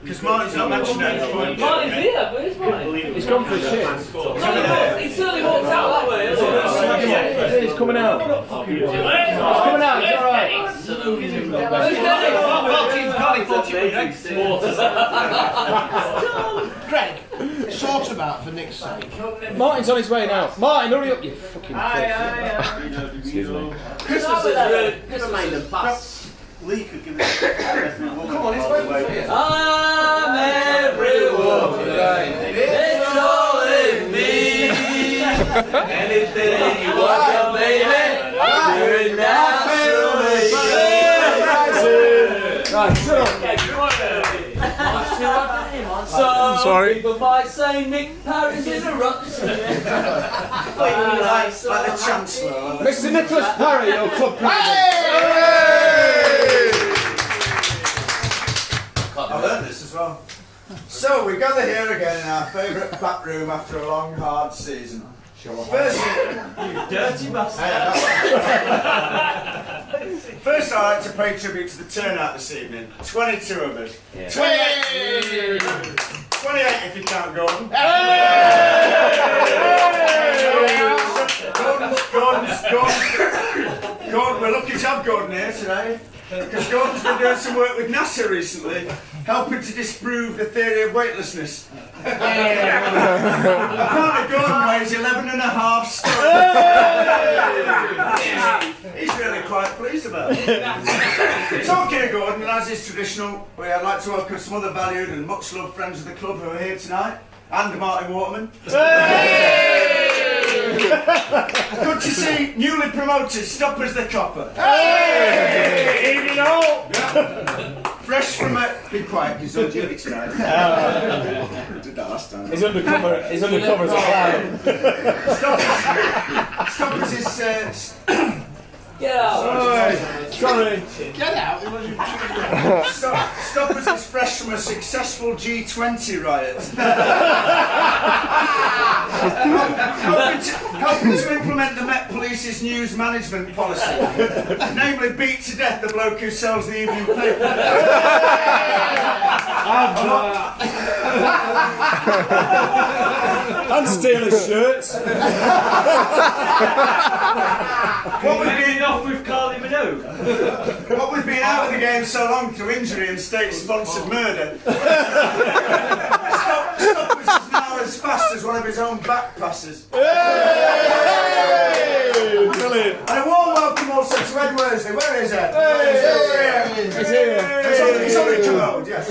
Because Martin's not mentioned it. Martin's here, where's Martin? He's gone for a shit. He certainly walks out that way, hasn't he? He's coming out. He's coming out, it's alright. Greg, sort him out for Nick's sake. Martin's on his way now. Martin, hurry up, you fucking bitch. Excuse me. Christmas is really just made them pass. Lee could give us come on, it's waiting for you. I'm everyone. It's all in me. Anything you want, baby. Do it naturally. Right, shut up. Some people might say Nick Paris is a rock singer. like the Chancellor. Mr. Nicholas Parry, your club president. I learned this as well. So we gather here again in our favourite back room after a long, hard season. First, You dirty bastard. First, I'd like to pay tribute to the turnout this evening. 22 of us. Yeah. 28 if you count Gordon. Gordon, we're lucky to have Gordon here today. Because Gordon's been doing some work with NASA recently, helping to disprove the theory of weightlessness. Apparently Gordon weighs 11.5 stones. He's really quite pleased about it. Talking of Gordon, and as is traditional, I'd like to welcome some other valued and much loved friends of the club who are here tonight, and Martin Waterman. Good to see newly promoted Stoppers the Copper. Hey! Evening all! Fresh from a... Be quiet, he's on duty tonight. Did that last time. He's undercover as a clown. Stoppers is... Get out. Sorry. Get out. Stoppers is fresh from a successful G20 riot. helping to implement the Met Police's news management policy. Namely, beat to death the bloke who sells the evening paper. And steal his shirts. What we've been off with Carly Minogue. What we've been out of the game so long through injury and state-sponsored murder. Stoppers is now as fast as one of his own back passes. Brilliant. And a warm welcome also to Ed Worsley. Where is Ed? He's here. He's on the commode, yes.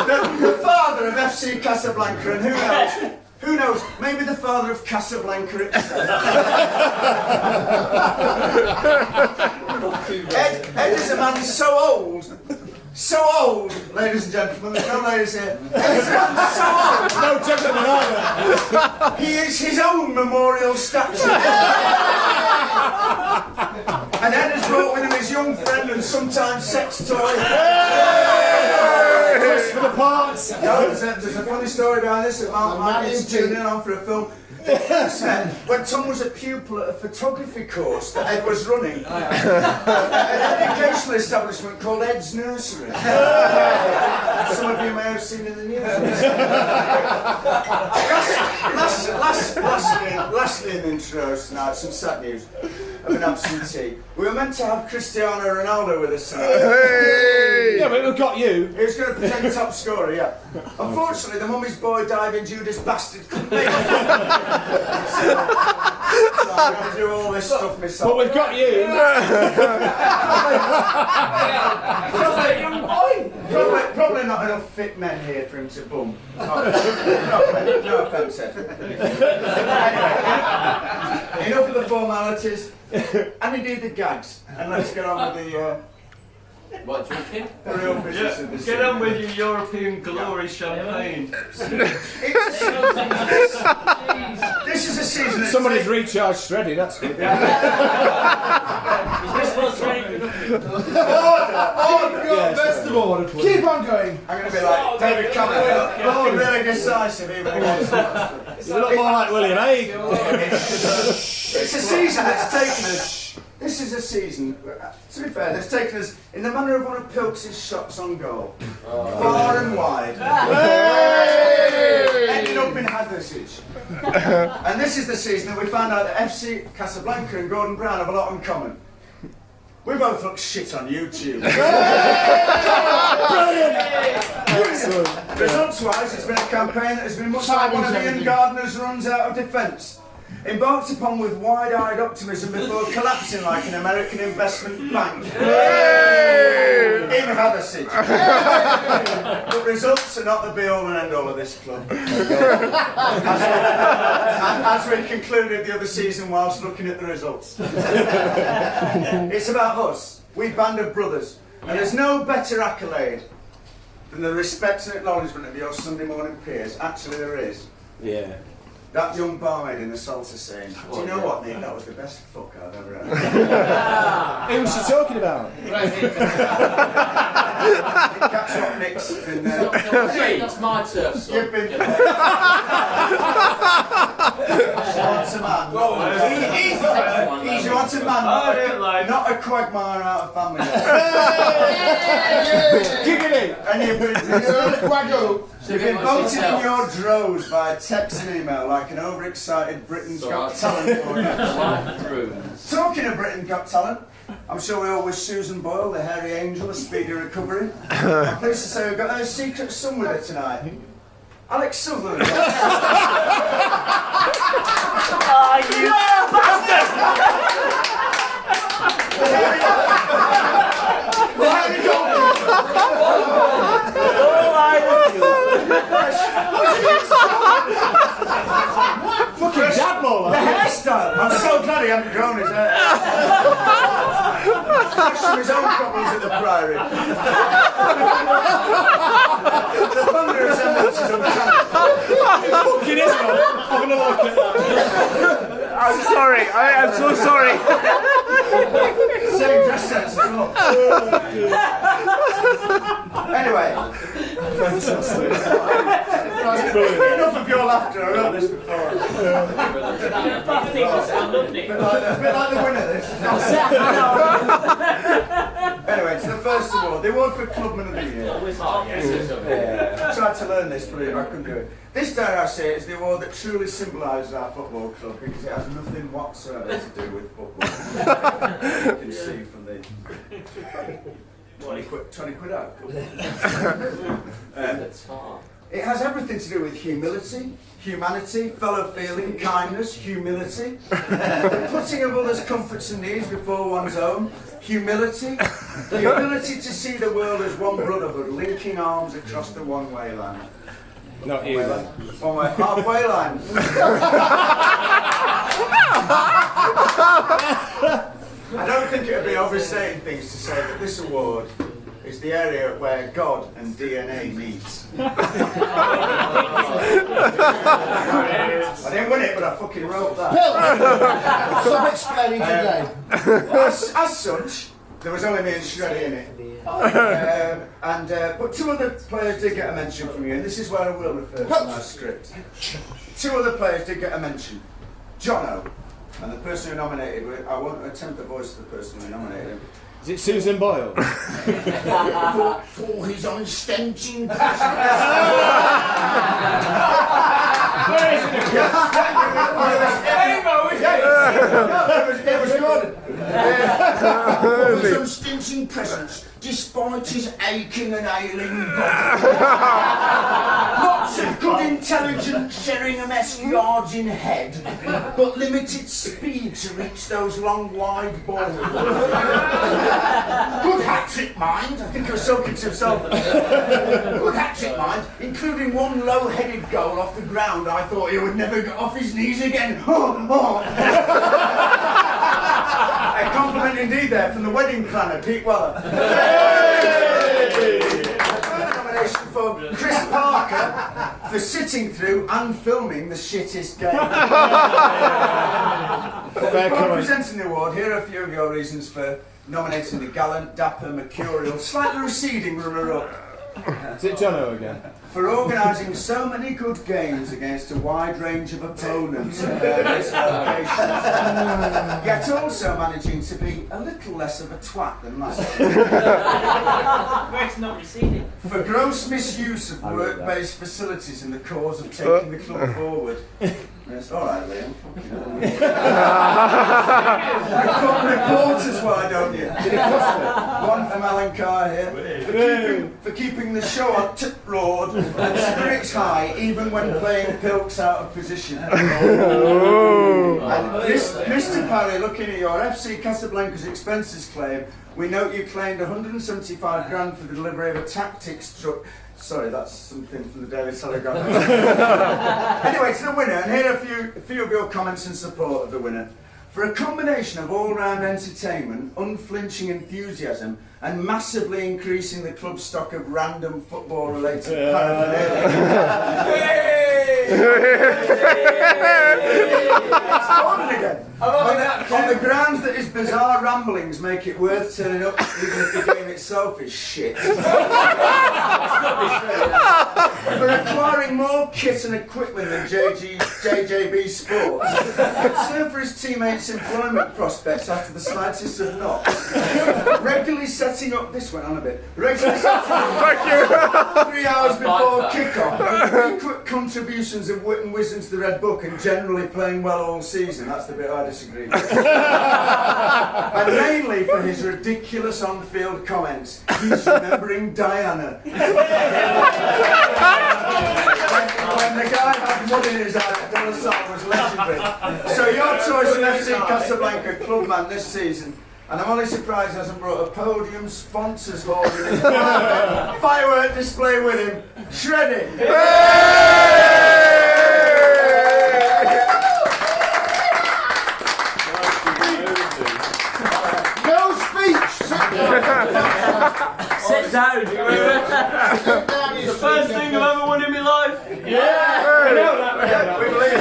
the father of FC Casablanca, and who knows, maybe the father of Casablanca itself. Ed is a man so old, ladies and gentlemen, there's no ladies here. Ed is a man so old. No gentlemen either. He is his own memorial statue. And Ed has brought with him his young friend and sometimes sex toy. Just for the parts. No, there's a funny story behind this. Martin's tuning in on for a film. When Tom was a pupil at a photography course that Ed was running, an educational establishment called Ed's Nursery. Some of you may have seen in the news. Lastly in the intros tonight, some sad news of an absentee. We were meant to have Cristiano Ronaldo with us tonight. Hey! Yeah, but we've got you. He was going to pretend top scorer, yeah. Unfortunately, the mummy's boy died in Judas Bastard couldn't make it. So I'm going to do all this stuff myself. But we've got you. Probably not enough fit men here for him to bum. No offence, Ed. Anyway, enough of the formalities, and indeed the gags, and let's get on with the What, drinking? real business of this. Get on with your European glory champagne. This is a season. Somebody's recharged shredded, that's good. Best of order, please. Keep on going. I'm going to be like David Cameron, looking really decisive even against You look more like William Hague. It's a season that's taken us. This is a season, to be fair, that's taken us in the manner of one of Pilks' shots on goal. Far and wide. Ending up in Hathersage. And this is the season that we found out that FC Casablanca and Gordon Brown have a lot in common. We both look shit on YouTube. Results-wise, it's been a campaign that has been much like one of Ian Gardner's runs out of defence. Embarked upon with wide-eyed optimism before collapsing like an American investment bank. In Hathersage. But results are not the be-all and end-all of this club. As we concluded the other season whilst looking at the results. It's about us, we band of brothers, and there's no better accolade than the respect and acknowledgement of your Sunday morning peers. Actually, there is. Yeah. That young barmaid in the salsa saying, do you know what, Nick? That was the best fuck I've ever had. Who was she talking about? Catch up, Nick's been there. That's my turf, son. You've been. She wants a man. She wants a man, not a quagmire out of family. Giggity! And you've been voted in your droves by text and email like an overexcited Britain's Got Talent audience. Talking of Britain Got Talent, I'm sure we all wish Susan Boyle, the hairy angel, a speedy recovery. I'm pleased to say we've got a secret son with her tonight. Alex Sutherland. Oh, you bastard! Fucking Jadmo! The hairstyle! I'm so glad he hasn't grown his hair. Fresh from his own problems at the Priory. The thunder resemblance is uncanny. Fucking is, man. I'm gonna look at that. I'm sorry. I'm so sorry. Same dress sense as well. Anyway. Fantastic. Enough of your laughter, I wrote this before. A bit like the winner, this. Anyway, it's the first award, the award for Clubman of the Year. I tried to learn this, but I couldn't do it. This, dare I say, is the award that truly symbolises our football club because it has nothing whatsoever to do with football. You can see from the 20 quid out. It has everything to do with humility, humanity, fellow feeling, kindness, humility, the putting of others' comforts and needs before one's own, humility, the ability to see the world as one brotherhood, linking arms across the one-way line. Not you. One-way, halfway line. I don't think it would be overstating things to say that this award is the area where God and DNA meet. I didn't win it, but I fucking wrote that. Stop explaining today. As such, there was only me and Shreddy in it. But two other players did get a mention from you, and this is where I will refer to my script. Two other players did get a mention. Jono, and the person who nominated, I won't attempt the voice of the person who nominated him. Is it Susan Boyle? For his unstenching passion. It was Gordon. For his unstinting presence, despite his aching and ailing body. Lots of good intelligence Sheringham-esque yards in head, but limited speed to reach those long, wide balls. Good hat-trick mind. I think he was talking to himself. Good hat-trick mind, including one low-headed goal off the ground. I thought he would never get off his knees again. A compliment indeed there from the wedding planner, Pete Weller. Nomination for Chris Parker for sitting through and filming the shittest game. Before presenting the award, here are a few of your reasons for nominating the gallant, dapper, mercurial, slightly receding runner-up. Is it Jono again? For organising so many good games against a wide range of opponents in various locations, yet also managing to be a little less of a twat than last year. Greg's not receding. For gross misuse of work-based facilities in the cause of taking the club forward. Yes, all right, Liam. Club reporters, why don't you? One from Alan Carr here. For keeping the show on tip road and spirits high, even when playing pilks out of position. And Mr. Parry, looking at your FC Casablanca's expenses claim, we note you claimed 175 grand for the delivery of a tactics truck. Sorry, that's something from the Daily Telegraph. Anyway, to the winner, and here are a few of your comments in support of the winner. For a combination of all-round entertainment, unflinching enthusiasm, and massively increasing the club's stock of random football-related paraphernalia. On the grounds that his bizarre ramblings make it worth turning up, even if the game itself is shit. For acquiring more kit and equipment than JJB Sports, concern for his teammates' employment prospects after the slightest of knocks, regularly setting up, this went on a bit, regularly setting up 3 hours before kick-off, frequent contributions of wit and wisdom to the Red Book, and generally playing well all season. That's the bit I disagree with. And mainly for his ridiculous on-field comments. He's remembering Diana. When the guy had mud in his eye, that song was legendary. So your choice of FC Casablanca clubman this season, and I'm only surprised he hasn't brought a podium sponsors hall in his firework display with him. Shredding. No speech! Sit down. The First thing I've ever won in my life. We believe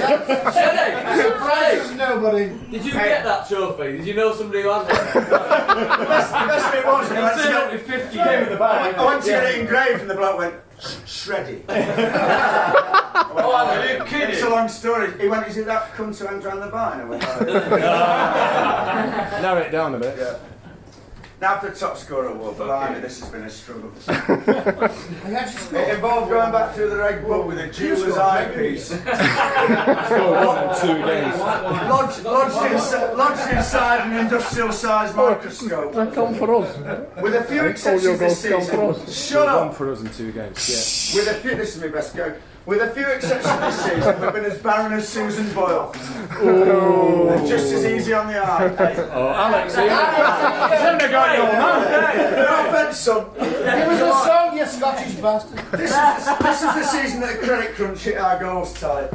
that. Surprise nobody. Did you get that trophy? Did you know somebody who had one? The best bit was when I went to Turned up get with 50 came in the bag. I went to get it engraved and the bloke went, shreddy. It's a long story. He went, is it that come to hang around the vine? I went, oh. Narrow it down a bit. Yeah. Now for the top scorer award, blimey, this has been a struggle. It involved going back through the Red Book with a jeweller's eyepiece. Scored 1 and 2 games. Lodged inside an industrial-sized microscope. That come for us. With a few exceptions this season. Shut One up! for us in 2 games. Yeah. With a few, this is my best go. With a few exceptions this season, we've been as barren as Susan Boyle. Ooh. Just as easy on the eye. Oh, Alex, he's never got your man. No offence, son. Give us a song, you Scottish bastard. This is the season that the credit crunch hit our goals tight.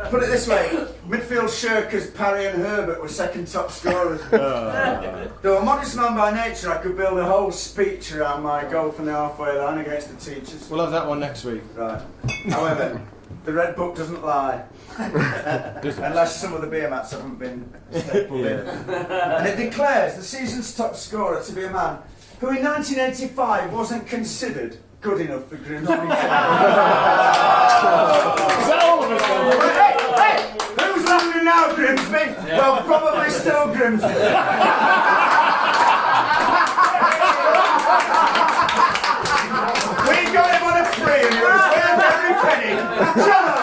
Put it this way, midfield shirkers Parry and Herbert were second top scorers. Though a modest man by nature, I could build a whole speech around my goal from the halfway line against the teachers. We'll have that one next week. Right. However, the Red Book doesn't lie. Unless some of the beer mats haven't been stapled in. And it declares the season's top scorer to be a man who in 1985 wasn't considered good enough for Grimsby. Is that all of us then? Hey! Who's laughing now, Grimsby? Yeah. Well, probably still Grimsby. We got him on a free and he was worth every penny. Jello!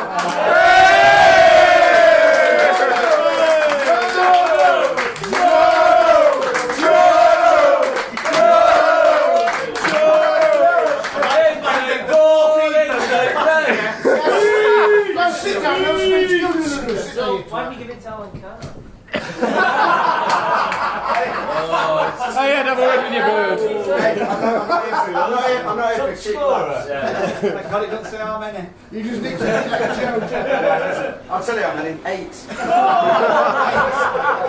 Why don't you give it to Alan Carr? Oh yeah, have a word with your bird. Hey, I'm not here for cheap laughs. God, it doesn't say how many. You just need to make a joke. I'll tell you how many. 8.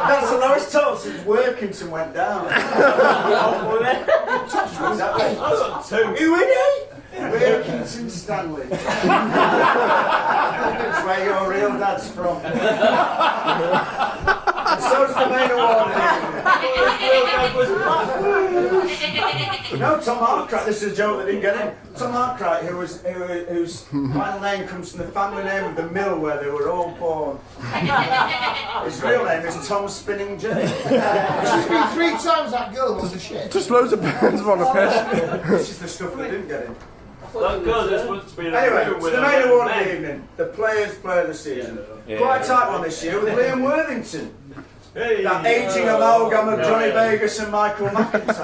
That's the lowest total since Workington went down. Exactly. 2. Who in it? Workington Stanley. That's where your real dad's from. so's the main award. No, Tom Hartwright. This is a joke that didn't get in. Tom Hartwright, whose final name comes from the family name of the mill where they were all born. His real name is Tom Spinning Jenny. She's been 3 times that girl was a shit. Just loads of bands want to piss. This is the stuff that didn't get in. Anyway, so the main award of the evening, the Players' Player of the Season. Quite a tight one this year with Liam Worthington. That ageing amalgam of Johnny Vegas and Michael McIntyre.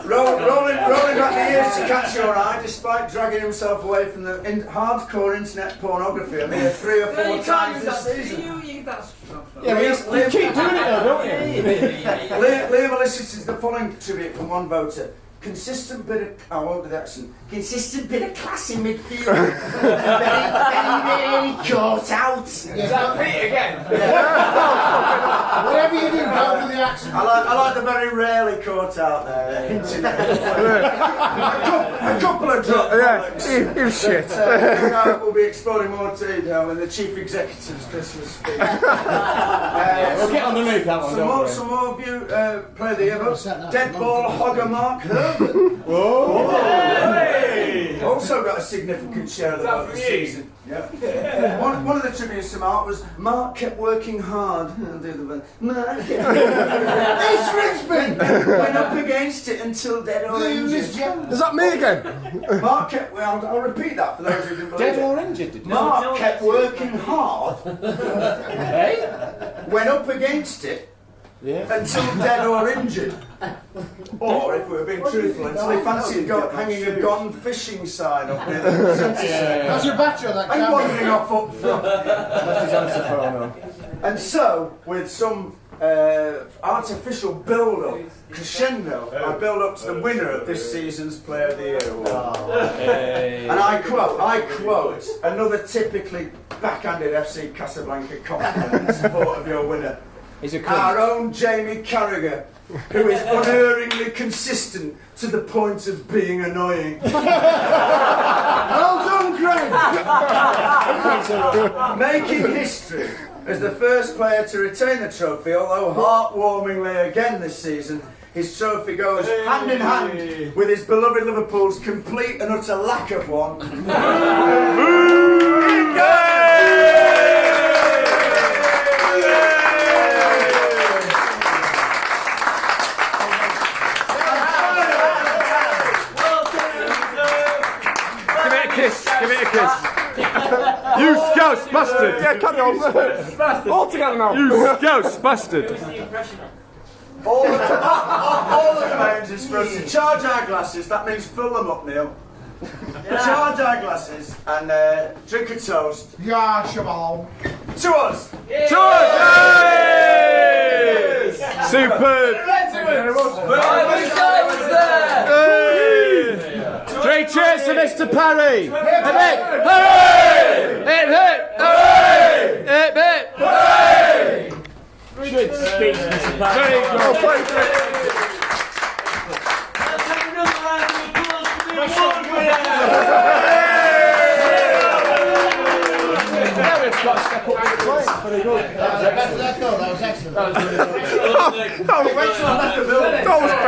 rolling back the years to catch your eye, despite dragging himself away from the hardcore internet pornography a mere 3 or 4 times this season. Yeah, you keep doing it though, don't you? Liam elicited the following tribute from one voter. Consistent bit of, I won't do the accent. Consistent bit of class in midfield. very caught out. Is that Pete again? Whatever you do, don't do the accent. I like the very rarely caught out there. Hinting at a couple of drop bollocks. Yeah, you shit. We'll be exploring more to in the chief executive's Christmas speech. We'll get underneath that one, don't worry. Some more of you play the year votes. Deadball Hogger Mark Herbert. Also got a significant share of the vote this season. Yeah. One of the tributes to Mark was Mark kept working hard. Mark kept went up against it until dead or injured. Is that me again? Mark kept. Well, I'll repeat that for those who didn't believe Dead it. or injured? Did Mark kept working hard. Went up against it. Yeah. Until dead or injured. Or, if we were being truthful, until he fancied hanging a gone fishing sign up near the centre. How's your battery on that And camera? wandering off up front. And so, with some artificial build-up, crescendo, I build up to the winner of this season's Player of the Year award. And I quote, another typically backhanded FC Casablanca compliment in support of your winner. He's a Our own Jamie Carragher, who is unerringly consistent to the point of being annoying. Well done, Craig! Making history as the first player to retain the trophy, although heartwarmingly again this season, his trophy goes hand in hand with his beloved Liverpool's complete and utter lack of one. Give it a kiss. You scouse bastard. Yeah, carry on. All together now. You scouse bastard. All the commands is for us to charge our glasses. That means fill them up, Neil. Charge our glasses and drink a toast. Yeah, shabal. To us. To us. Superb. Three cheers to Mr. Parry! Hip hip! Hooray! Hip hip! Hooray! Hip hip! Hooray! Good speech, Mr. Parry. There you go. Thank you. Let's have another round of applause for the award winner! Now we've got to step up with the play. Very good. That was excellent. That was better.